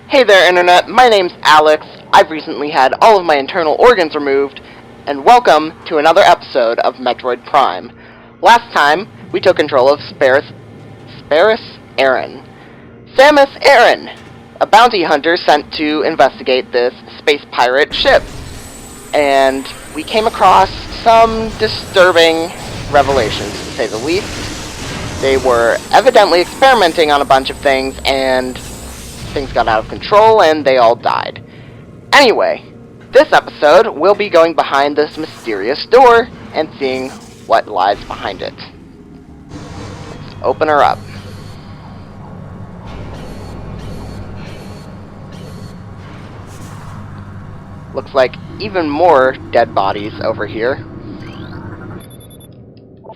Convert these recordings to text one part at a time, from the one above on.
Hey there, Internet. My name's Alex. I've recently had all of my internal organs removed, and welcome to another episode of Metroid Prime. Last time, we took control of Samus Aran, a bounty hunter sent to investigate this space pirate ship. And we came across some disturbing revelations, to say the least. They were evidently experimenting on a bunch of things, and things got out of control and they all died. Anyway, this episode we'll be going behind this mysterious door and seeing what lies behind it. Let's open her up. Looks like even more dead bodies over here.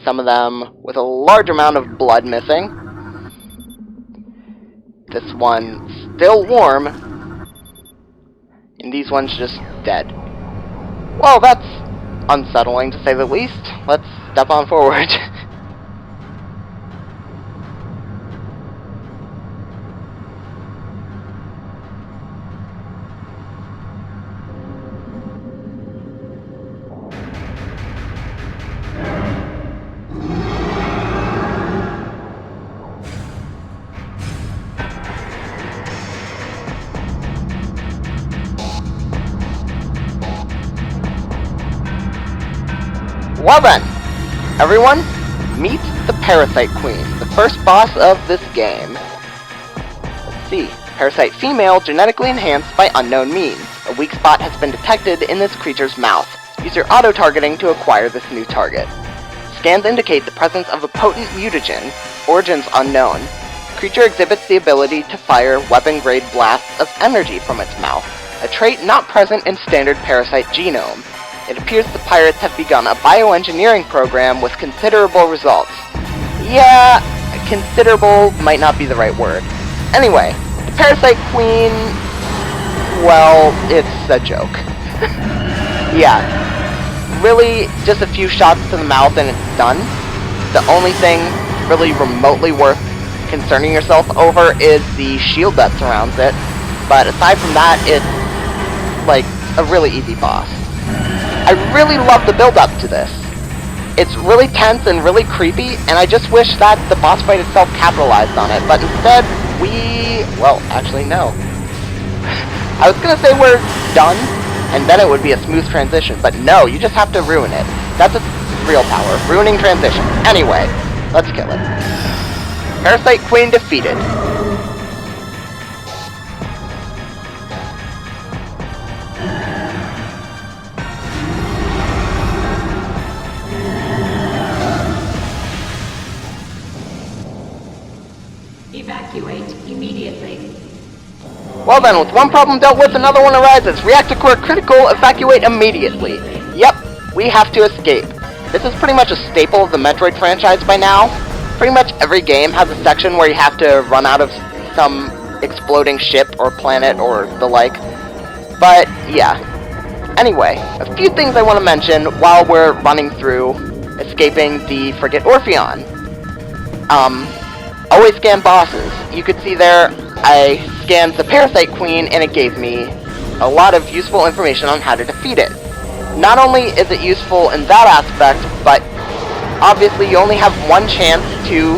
Some of them with a large amount of blood missing. This one still warm, and these ones just dead. Well, that's unsettling to say the least. Let's step on forward. Well then, everyone, meet the Parasite Queen, the first boss of this game. Let's see. Parasite female, genetically enhanced by unknown means. A weak spot has been detected in this creature's mouth. Use your auto-targeting to acquire this new target. Scans indicate the presence of a potent mutagen, origins unknown. The creature exhibits the ability to fire weapon-grade blasts of energy from its mouth, a trait not present in standard parasite genome. It appears the pirates have begun a bioengineering program with considerable results. Yeah, considerable might not be the right word. Anyway, the Parasite Queen, well, it's a joke. Yeah, really just a few shots to the mouth and it's done. The only thing really remotely worth concerning yourself over is the shield that surrounds it. But aside from that, it's like a really easy boss. I really love the build-up to this. It's really tense and really creepy, and I just wish that the boss fight itself capitalized on it, but instead, well, actually, no. I was gonna say we're done, and then it would be a smooth transition, but no, you just have to ruin it. That's its real power, ruining transition. Anyway, let's kill it. Parasite Queen defeated. Evacuate immediately. Well then, with one problem dealt with, another one arises. Reactor core critical, evacuate immediately. Yep, we have to escape. This is pretty much a staple of the Metroid franchise by now. Pretty much every game has a section where you have to run out of some exploding ship or planet or the like. But, yeah. Anyway, a few things I want to mention while we're running through escaping the frigate Orpheon. Always scan bosses. You could see there, I scanned the Parasite Queen and it gave me a lot of useful information on how to defeat it. Not only is it useful in that aspect, but obviously you only have one chance to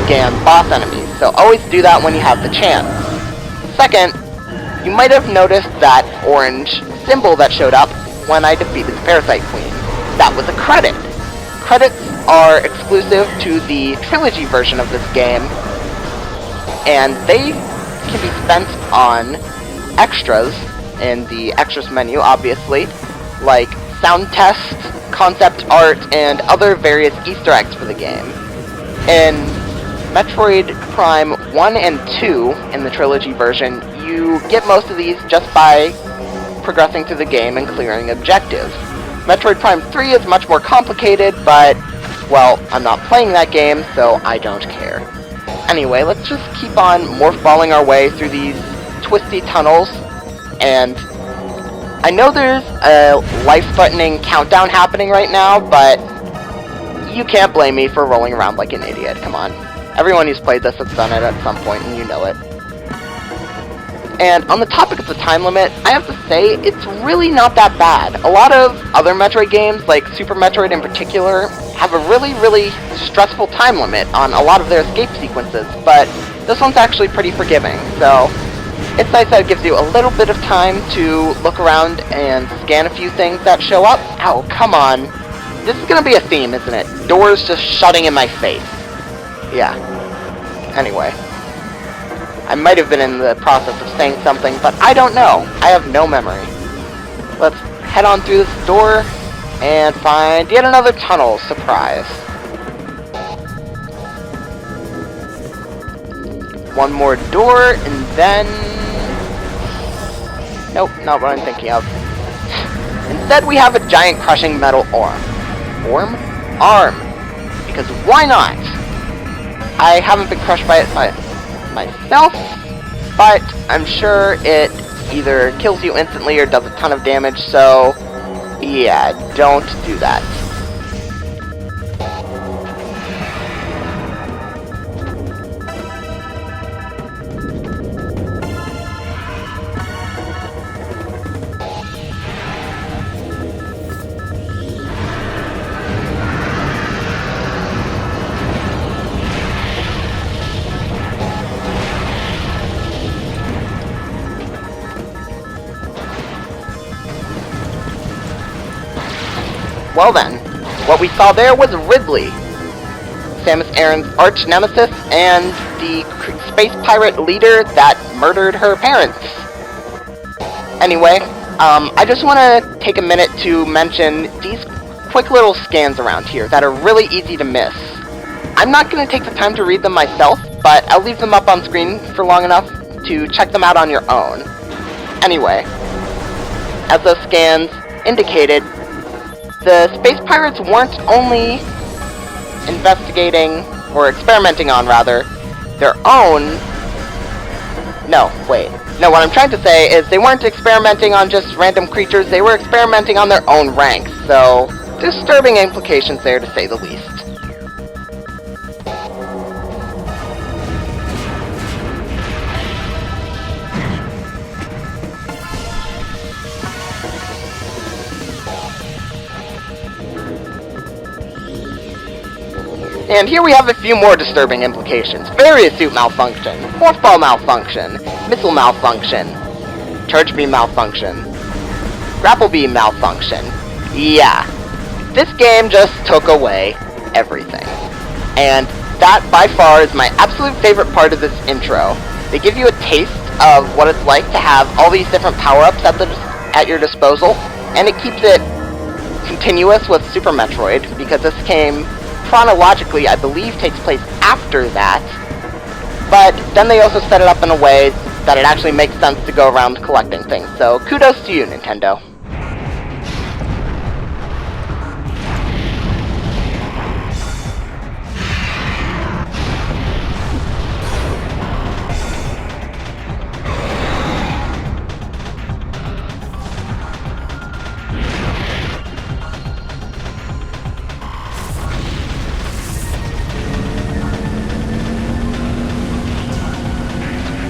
scan boss enemies, so always do that when you have the chance. Second, you might have noticed that orange symbol that showed up when I defeated the Parasite Queen. That was a credit. Credits are exclusive to the trilogy version of this game, and they can be spent on extras in the extras menu, obviously, like sound tests, concept art, and other various Easter eggs for the game. In Metroid Prime 1 and 2, in the trilogy version, you get most of these just by progressing through the game and clearing objectives. Metroid Prime 3 is much more complicated, but, well, I'm not playing that game, so I don't care. Anyway, let's just keep on morph-balling our way through these twisty tunnels, and I know there's a life-threatening countdown happening right now, but you can't blame me for rolling around like an idiot, come on. Everyone who's played this has done it at some point, and you know it. And on the topic of the time limit, I have to say, it's really not that bad. A lot of other Metroid games, like Super Metroid in particular, have a really, really stressful time limit on a lot of their escape sequences, but this one's actually pretty forgiving, so it's nice that it gives you a little bit of time to look around and scan a few things that show up. Ow, come on. This is gonna be a theme, isn't it? Doors just shutting in my face. Yeah. Anyway. I might have been in the process of saying something, but I don't know. I have no memory. Let's head on through this door and find yet another tunnel. Surprise. One more door, and then... Nope, not what I'm thinking of. Instead, we have a giant crushing metal arm. Arm. Because why not? I haven't been crushed by it myself, but I'm sure it either kills you instantly or does a ton of damage, so yeah, don't do that. Well then, what we saw there was Ridley, Samus Aran's arch nemesis and the space pirate leader that murdered her parents. Anyway, I just want to take a minute to mention these quick little scans around here that are really easy to miss. I'm not going to take the time to read them myself, but I'll leave them up on screen for long enough to check them out on your own. Anyway, as those scans indicated, the space pirates weren't only investigating, or experimenting on, rather, their own... No, wait. No, what I'm trying to say is they weren't experimenting on just random creatures, they were experimenting on their own ranks, so disturbing implications there, to say the least. And here we have a few more disturbing implications. Various suit malfunction, fourth ball malfunction, missile malfunction, charge beam malfunction, grapple beam malfunction. Yeah, this game just took away everything. And that, by far, is my absolute favorite part of this intro. They give you a taste of what it's like to have all these different power-ups at your disposal, and it keeps it continuous with Super Metroid, because this game chronologically, I believe, takes place after that, but then they also set it up in a way that it actually makes sense to go around collecting things, so kudos to you, Nintendo.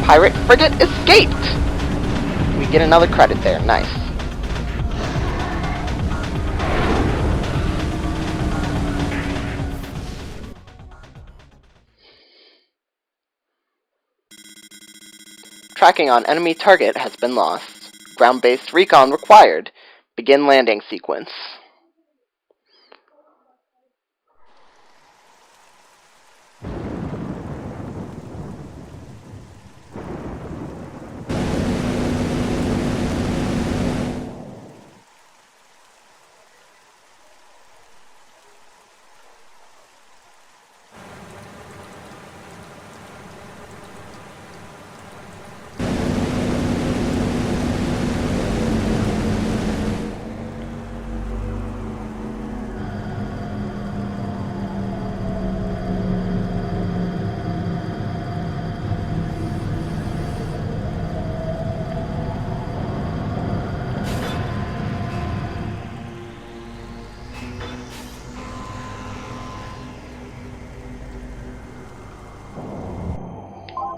Pirate frigate escaped! We get another credit there, nice. Tracking on enemy target has been lost. Ground-based recon required. Begin landing sequence.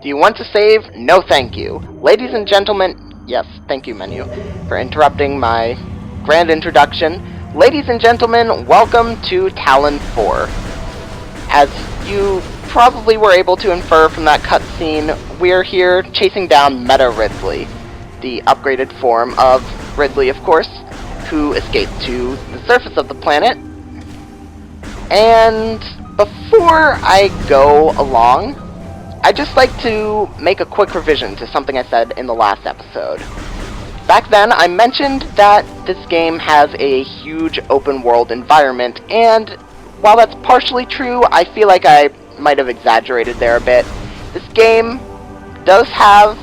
Do you want to save? No thank you. Ladies and gentlemen, yes, thank you menu for interrupting my grand introduction. Ladies and gentlemen, welcome to Talon 4. As you probably were able to infer from that cutscene, we're here chasing down Meta Ridley, the upgraded form of Ridley, of course, who escaped to the surface of the planet. And before I go along, I'd just like to make a quick revision to something I said in the last episode. Back then, I mentioned that this game has a huge open world environment, and while that's partially true, I feel like I might have exaggerated there a bit. This game does have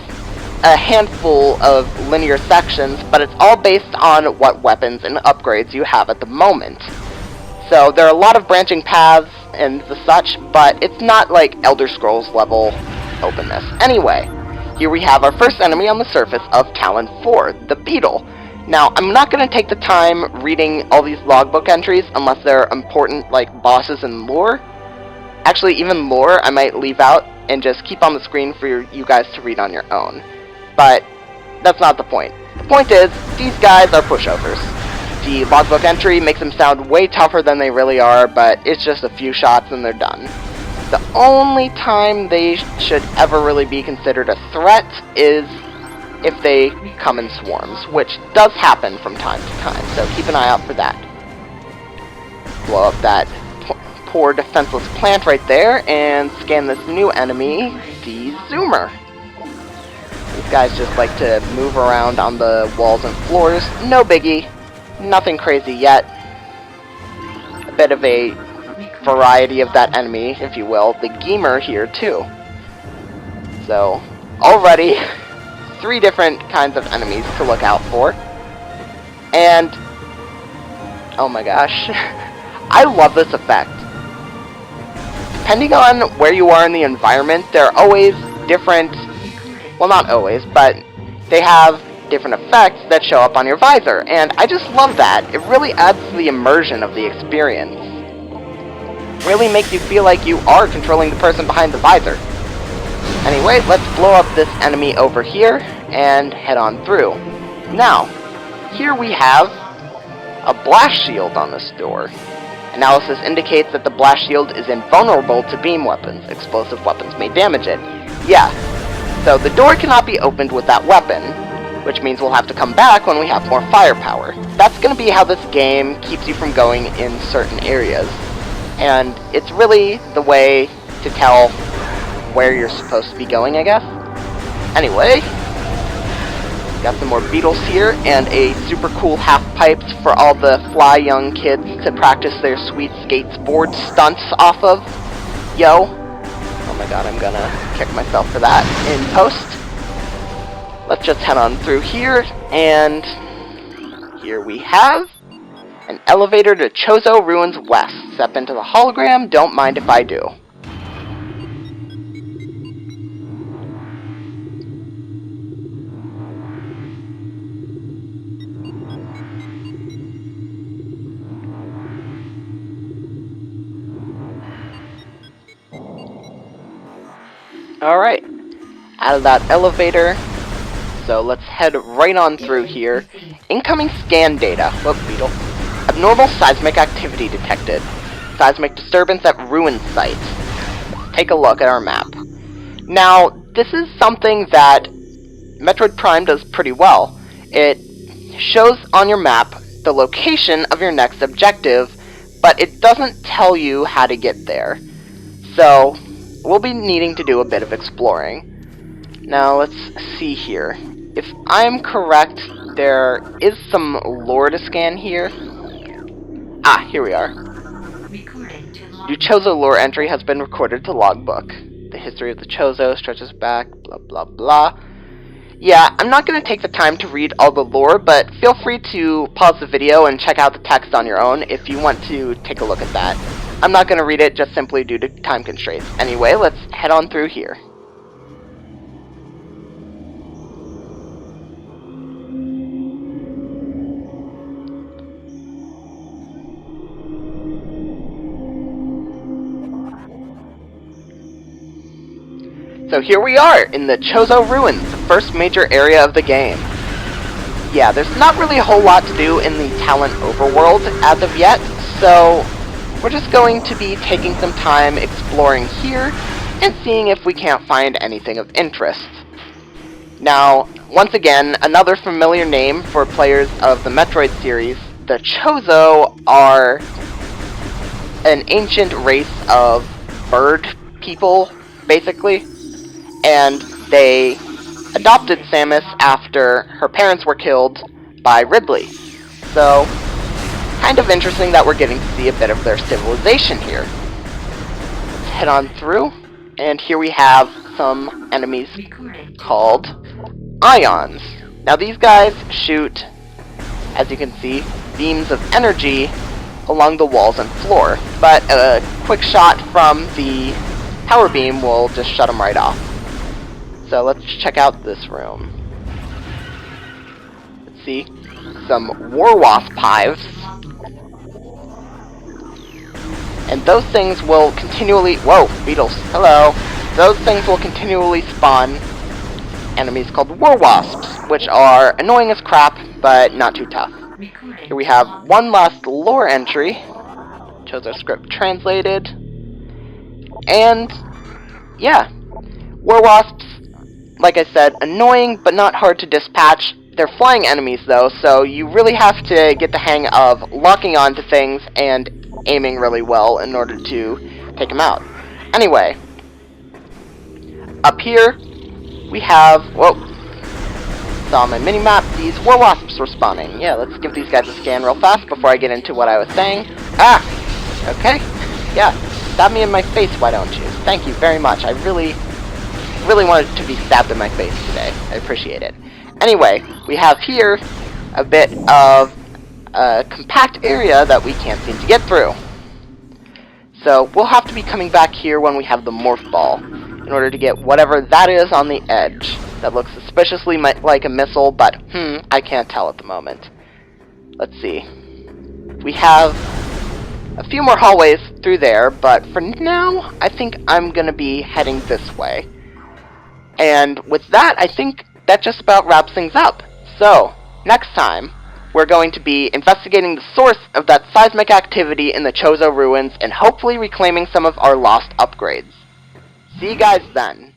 a handful of linear sections, but it's all based on what weapons and upgrades you have at the moment. So there are a lot of branching paths and the such, but it's not like Elder Scrolls level openness. Anyway, here we have our first enemy on the surface of Talon 4, the Beetle. Now, I'm not going to take the time reading all these logbook entries unless they're important, like bosses and lore. Actually, even lore I might leave out and just keep on the screen for you guys to read on your own. But that's not the point. The point is, these guys are pushovers. The logbook entry makes them sound way tougher than they really are, but it's just a few shots and they're done. The only time they should ever really be considered a threat is if they come in swarms, which does happen from time to time, so keep an eye out for that. Blow up that poor defenseless plant right there, and scan this new enemy, the Zoomer. These guys just like to move around on the walls and floors, no biggie. Nothing crazy yet. A bit of a variety of that enemy, if you will. The Gamer here, too. So, already, 3 different kinds of enemies to look out for. And, oh my gosh, I love this effect. Depending on where you are in the environment, there are always different, well, not always, but they have different effects that show up on your visor, and I just love that. It really adds to the immersion of the experience. Really makes you feel like you are controlling the person behind the visor. Anyway, let's blow up this enemy over here and head on through. Now, here we have a blast shield on this door. Analysis indicates that the blast shield is invulnerable to beam weapons. Explosive weapons may damage it. Yeah, so the door cannot be opened with that weapon, which means we'll have to come back when we have more firepower. That's going to be how this game keeps you from going in certain areas. And it's really the way to tell where you're supposed to be going, I guess. Anyway, got some more beetles here, and a super cool half-pipes for all the fly young kids to practice their sweet skateboard stunts off of. Yo. Oh my god, I'm gonna kick myself for that in post. Let's just head on through here, and here we have an elevator to Chozo Ruins West. Step into the hologram, don't mind if I do. Alright, out of that elevator. So let's head right on through here. Incoming scan data. Whoop, beetle. Abnormal seismic activity detected. Seismic disturbance at ruin site. Take a look at our map. Now, this is something that Metroid Prime does pretty well. It shows on your map the location of your next objective, but it doesn't tell you how to get there. So, we'll be needing to do a bit of exploring. Now, let's see here. If I'm correct, there is some lore to scan here. Ah, here we are. New Chozo lore entry has been recorded to logbook. The history of the Chozo stretches back, blah blah blah. Yeah, I'm not going to take the time to read all the lore, but feel free to pause the video and check out the text on your own if you want to take a look at that. I'm not going to read it just simply due to time constraints. Anyway, let's head on through here. So here we are in the Chozo Ruins, the first major area of the game. Yeah, there's not really a whole lot to do in the Talent overworld as of yet, so we're just going to be taking some time exploring here and seeing if we can't find anything of interest. Now, once again, another familiar name for players of the Metroid series, the Chozo are an ancient race of bird people, basically, and they adopted Samus after her parents were killed by Ridley. So, kind of interesting that we're getting to see a bit of their civilization here. Let's head on through, and here we have some enemies called ions. Now these guys shoot, as you can see, beams of energy along the walls and floor, but a quick shot from the power beam will just shut them right off. So let's check out this room. Let's see, some war wasp hives, and those things will continually, whoa, beetles, hello, those things will continually spawn enemies called war wasps, which are annoying as crap, but not too tough. Here we have one last lore entry, Chozo script translated, and yeah, war wasps, like I said, annoying but not hard to dispatch. They're flying enemies though, so you really have to get the hang of locking onto things and aiming really well in order to take them out. Anyway, up here we have, whoa, saw on my mini-map, these war wasps were spawning. Yeah, let's give these guys a scan real fast before I get into what I was saying. Ah! Okay. Yeah, stab me in my face, why don't you? Thank you very much. I really wanted to be stabbed in my face today. I appreciate it. Anyway, we have here a bit of a compact area that we can't seem to get through. So we'll have to be coming back here when we have the morph ball in order to get whatever that is on the edge. That looks suspiciously like a missile, but I can't tell at the moment. Let's see. We have a few more hallways through there, but for now, I think I'm gonna be heading this way. And with that, I think that just about wraps things up. So, next time, we're going to be investigating the source of that seismic activity in the Chozo ruins and hopefully reclaiming some of our lost upgrades. See you guys then.